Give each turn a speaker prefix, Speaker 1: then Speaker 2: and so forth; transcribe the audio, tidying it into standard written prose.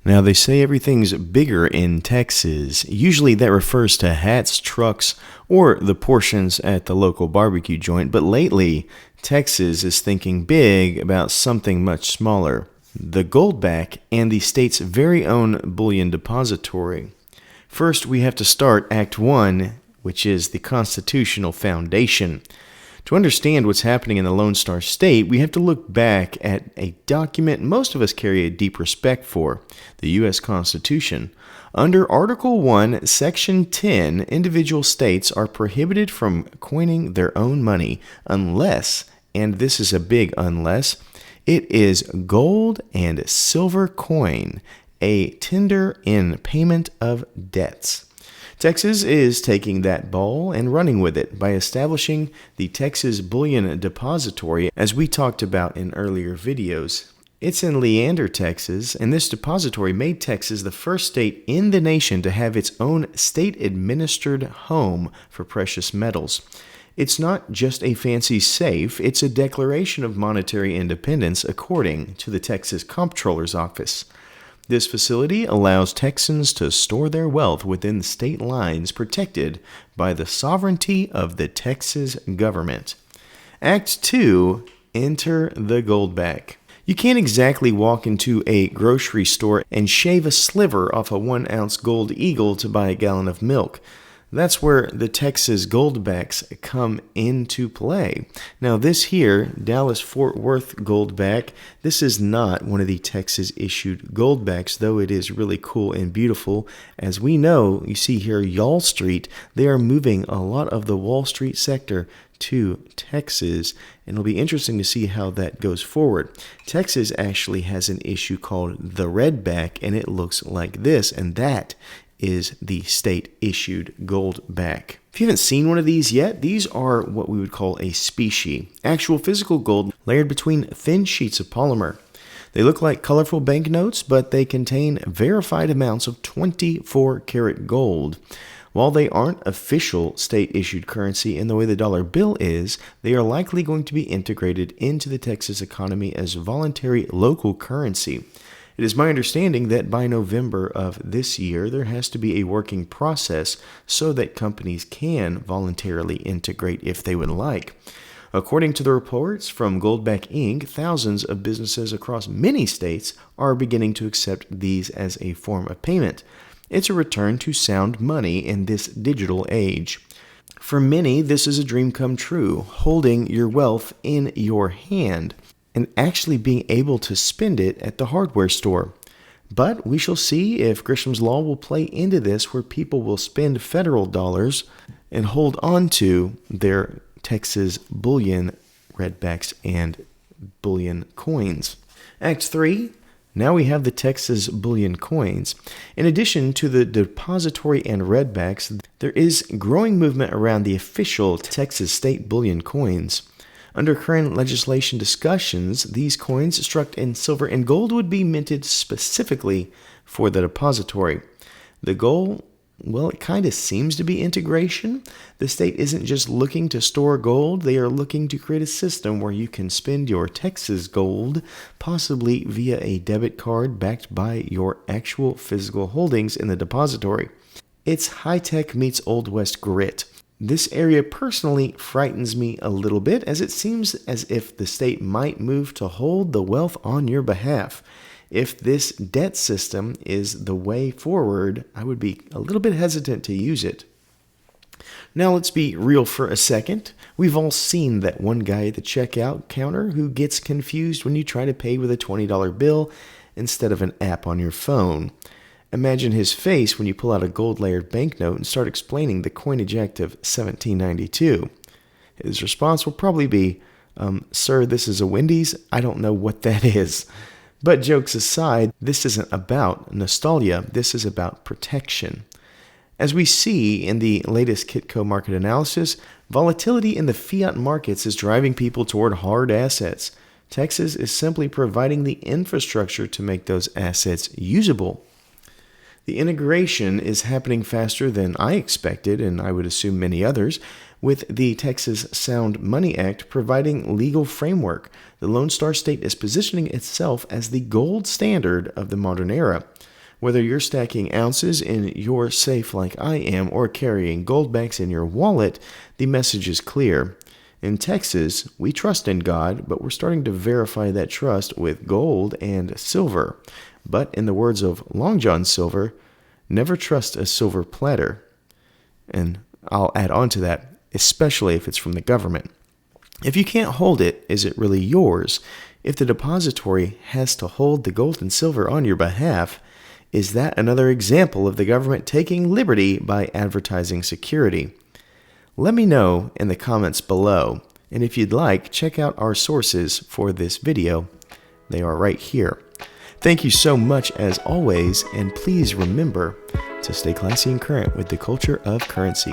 Speaker 1: Now, they say everything's bigger in Texas. Usually that refers to hats, trucks, or the portions at the local barbecue joint, but lately, Texas is thinking big about something much smaller: the Goldback and the state's very own bullion depository. First, we have to start Act 1, which is the constitutional foundation. To understand what's happening in the Lone Star State, we have to look back at a document most of us carry a deep respect for, the U.S. Constitution. Under Article 1, Section 10, individual states are prohibited from coining their own money unless, and this is a big unless, it is gold and silver coin, a tender in payment of debts. Texas is taking that ball and running with it by establishing the Texas Bullion Depository, as we talked about in earlier videos. It's in Leander, Texas, and this depository made Texas the first state in the nation to have its own state-administered home for precious metals. It's not just a fancy safe, it's a declaration of monetary independence according to the Texas Comptroller's Office. This facility allows Texans to store their wealth within state lines protected by the sovereignty of the Texas government. Act 2, enter the Goldback. You can't exactly walk into a grocery store and shave a sliver off a 1-ounce gold eagle to buy a gallon of milk. That's where the Texas Goldbacks come into play. Now this here, Dallas-Fort Worth Goldback, this is not one of the Texas-issued Goldbacks, though it is really cool and beautiful. As we know, you see here, Wall Street, they are moving a lot of the Wall Street sector to Texas, and it'll be interesting to see how that goes forward. Texas actually has an issue called the Redback, and it looks like this, and that is the state-issued Goldback. If you haven't seen one of these yet, these are what we would call a specie, actual physical gold layered between thin sheets of polymer. They look like colorful banknotes, but they contain verified amounts of 24-karat gold. While they aren't official state-issued currency in the way the dollar bill is, they are likely going to be integrated into the Texas economy as voluntary local currency. It is my understanding that by November of this year, there has to be a working process so that companies can voluntarily integrate if they would like. According to the reports from Goldback Inc., thousands of businesses across many states are beginning to accept these as a form of payment. It's a return to sound money in this digital age. For many, this is a dream come true, holding your wealth in your hand and actually being able to spend it at the hardware store. But we shall see if Grisham's Law will play into this, where people will spend federal dollars and hold on to their Texas bullion redbacks and bullion coins. Act 3, now we have the Texas bullion coins. In addition to the depository and redbacks, there is growing movement around the official Texas state bullion coins. Under current legislation discussions, these coins struck in silver and gold would be minted specifically for the depository. The goal, well, it kind of seems to be integration. The state isn't just looking to store gold, they are looking to create a system where you can spend your Texas gold, possibly via a debit card backed by your actual physical holdings in the depository. It's high-tech meets Old West grit. This area personally frightens me a little bit, as it seems as if the state might move to hold the wealth on your behalf. If this debt system is the way forward, I would be a little bit hesitant to use it. Now let's be real for a second. We've all seen that one guy at the checkout counter who gets confused when you try to pay with a $20 bill instead of an app on your phone. Imagine his face when you pull out a gold-layered banknote and start explaining the coinage act of 1792. His response will probably be, "Sir, this is a Wendy's. I don't know what that is." But jokes aside, this isn't about nostalgia. This is about protection. As we see in the latest Kitco market analysis, volatility in the fiat markets is driving people toward hard assets. Texas is simply providing the infrastructure to make those assets usable. The integration is happening faster than I expected, and I would assume many others, with the Texas Sound Money Act providing legal framework. The Lone Star State is positioning itself as the gold standard of the modern era. Whether you're stacking ounces in your safe like I am or carrying Goldbacks in your wallet, the message is clear. In Texas, we trust in God, but we're starting to verify that trust with gold and silver. But in the words of Long John Silver, never trust a silver platter. And I'll add on to that, especially if it's from the government. If you can't hold it, is it really yours? If the depository has to hold the gold and silver on your behalf, is that another example of the government taking liberty by advertising security? Let me know in the comments below, and if you'd like, check out our sources for this video. They are right here. Thank you so much as always, and please remember to stay classy and current with the culture of currency.